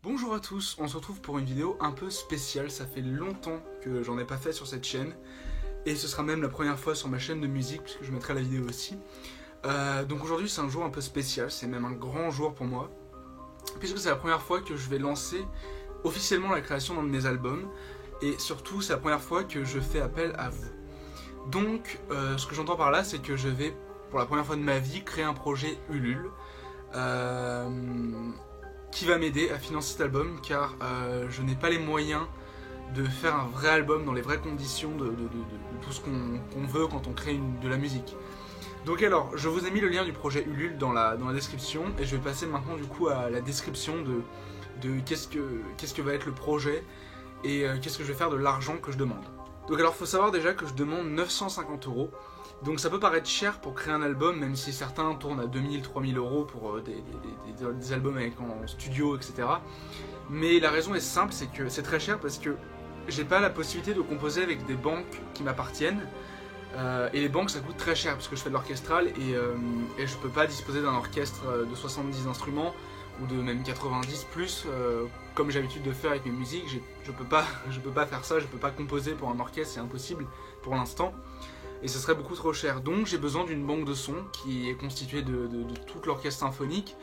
Bonjour à tous, on se retrouve pour une vidéo un peu spéciale, ça fait longtemps que j'en ai pas fait sur cette chaîne et ce sera même la première fois sur ma chaîne de musique puisque je mettrai la vidéo aussi. Donc aujourd'hui c'est un jour un peu spécial, c'est même un grand jour pour moi puisque c'est la première fois que je vais lancer officiellement la création d'un de mes albums et surtout c'est la première fois que je fais appel à vous. Donc ce que j'entends par là c'est que je vais pour la première fois de ma vie créer un projet Ulule qui va m'aider à financer cet album car je n'ai pas les moyens de faire un vrai album dans les vraies conditions de tout ce qu'on veut quand on crée de la musique. Donc alors, je vous ai mis le lien du projet Ulule dans la description et je vais passer maintenant du coup à la description de qu'est-ce que va être le projet et qu'est-ce que je vais faire de l'argent que je demande. Donc alors, il faut savoir déjà que je demande 950 €. Donc ça peut paraître cher pour créer un album, même si certains tournent à 2000, 3000 € pour des albums en studio, etc. Mais la raison est simple, c'est que c'est très cher parce que j'ai pas la possibilité de composer avec des banques qui m'appartiennent. Et les banques ça coûte très cher parce que je fais de l'orchestral et je peux pas disposer d'un orchestre de 70 instruments ou de même 90 plus comme j'ai l'habitude de faire avec mes musiques. Je peux pas faire ça, je peux pas composer pour un orchestre, c'est impossible pour l'instant. Et ce serait beaucoup trop cher. Donc j'ai besoin d'une banque de sons qui est constituée de tout l'orchestre symphonique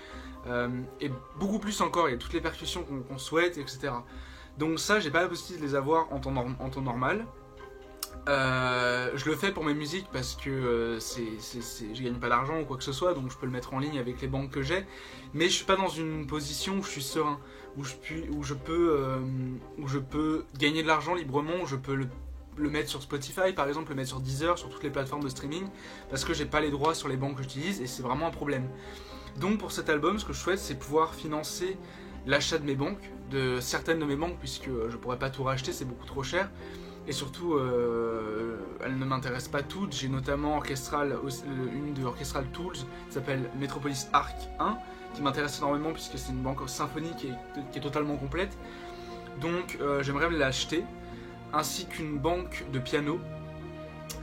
et beaucoup plus encore, il y a toutes les percussions qu'on souhaite, etc. Donc ça, j'ai pas la possibilité de les avoir en temps normal. Je le fais pour mes musiques parce que je gagne pas d'argent ou quoi que ce soit, donc je peux le mettre en ligne avec les banques que j'ai. Mais je suis pas dans une position où je suis serein, où je peux gagner de l'argent librement, où je peux le mettre sur Spotify par exemple, le mettre sur Deezer, sur toutes les plateformes de streaming, parce que j'ai pas les droits sur les banques que j'utilise et c'est vraiment un problème. Donc pour cet album, ce que je souhaite, c'est pouvoir financer l'achat de mes banques, de certaines de mes banques, puisque je pourrais pas tout racheter, c'est beaucoup trop cher. Et surtout, elles ne m'intéressent pas toutes. J'ai notamment une de Orchestral Tools qui s'appelle Metropolis Arc 1, qui m'intéresse énormément puisque c'est une banque symphonique qui est totalement complète. Donc j'aimerais l'acheter, ainsi qu'une banque de piano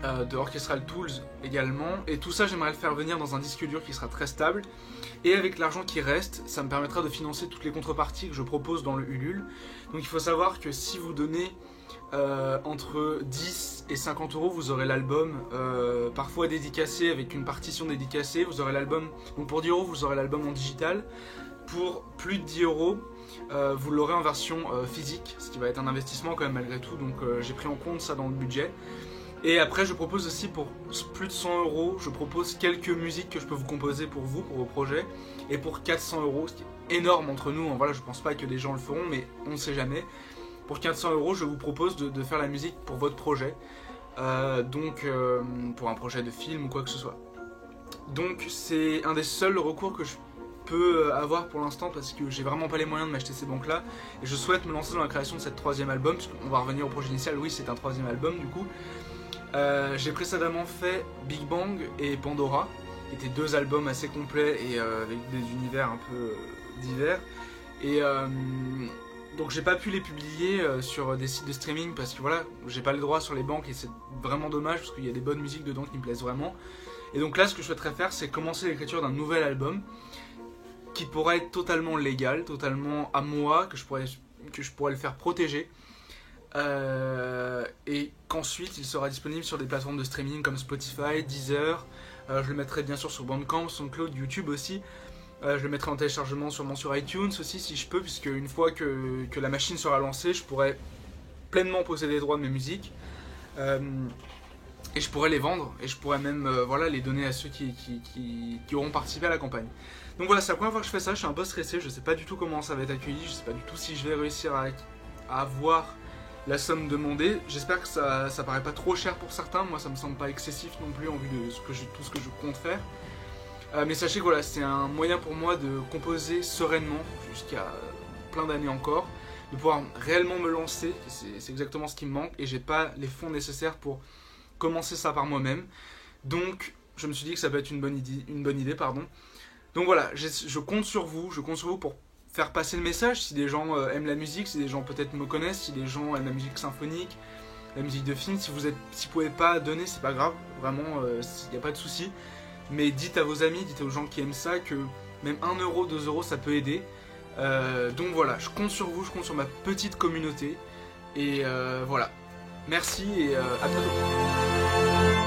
de Orchestral Tools également. Et tout ça, j'aimerais le faire venir dans un disque dur qui sera très stable. Et avec l'argent qui reste, ça me permettra de financer toutes les contreparties que je propose dans le Ulule. Donc il faut savoir que si vous donnez entre 10 et 50 €, vous aurez l'album parfois dédicacé avec une partition dédicacée. Vous aurez l'album, donc pour 10 €, vous aurez l'album en digital. Pour plus de 10 €, vous l'aurez en version physique, ce qui va être un investissement quand même malgré tout. Donc j'ai pris en compte ça dans le budget. Et après je propose aussi pour plus de 100 €, je propose quelques musiques que je peux vous composer pour vous, pour vos projets. Et pour 400 €, ce qui est énorme entre nous, voilà, je pense pas que les gens le feront, mais on ne sait jamais. Pour 400 €, je vous propose de faire la musique pour votre projet, pour un projet de film ou quoi que ce soit. Donc c'est un des seuls recours que je peux avoir pour l'instant parce que j'ai vraiment pas les moyens de m'acheter ces banques là et je souhaite me lancer dans la création de cette troisième album, parce qu'on va revenir au projet initial, oui c'est un troisième album du coup. J'ai précédemment fait Big Bang et Pandora, qui étaient deux albums assez complets et avec des univers un peu divers. Et donc j'ai pas pu les publier sur des sites de streaming parce que voilà, j'ai pas le droit sur les banques et c'est vraiment dommage parce qu'il y a des bonnes musiques dedans qui me plaisent vraiment. Et donc là ce que je souhaiterais faire, c'est commencer l'écriture d'un nouvel album qui pourrait être totalement légal, totalement à moi, que je pourrais le faire protéger. Et qu'ensuite il sera disponible sur des plateformes de streaming comme Spotify, Deezer, je le mettrai bien sûr sur Bandcamp, SoundCloud, YouTube aussi. Je le mettrai en téléchargement sûrement sur iTunes aussi si je peux, puisque une fois que la machine sera lancée, je pourrai pleinement posséder les droits de mes musiques et je pourrais les vendre et je pourrais même les donner à ceux qui auront participé à la campagne. Donc voilà, c'est la première fois que je fais ça, je suis un peu stressé, je sais pas du tout comment ça va être accueilli, je sais pas du tout si je vais réussir à avoir la somme demandée. J'espère que ça paraît pas trop cher pour certains, moi ça me semble pas excessif non plus en vue de tout ce que je compte faire. Mais sachez que voilà, c'est un moyen pour moi de composer sereinement jusqu'à plein d'années encore, de pouvoir réellement me lancer, c'est exactement ce qui me manque et j'ai pas les fonds nécessaires pour commencer ça par moi-même. Donc je me suis dit que ça peut être une bonne idée. Donc voilà, je compte sur vous pour faire passer le message. Si des gens aiment la musique, si des gens peut-être me connaissent, si des gens aiment la musique symphonique, la musique de film, si vous pouvez pas donner, c'est pas grave, vraiment, il n'y a pas de souci. Mais dites à vos amis, dites aux gens qui aiment ça que même 1 €, 2 € ça peut aider. Donc voilà, je compte sur vous, je compte sur ma petite communauté. Et voilà, merci et à bientôt.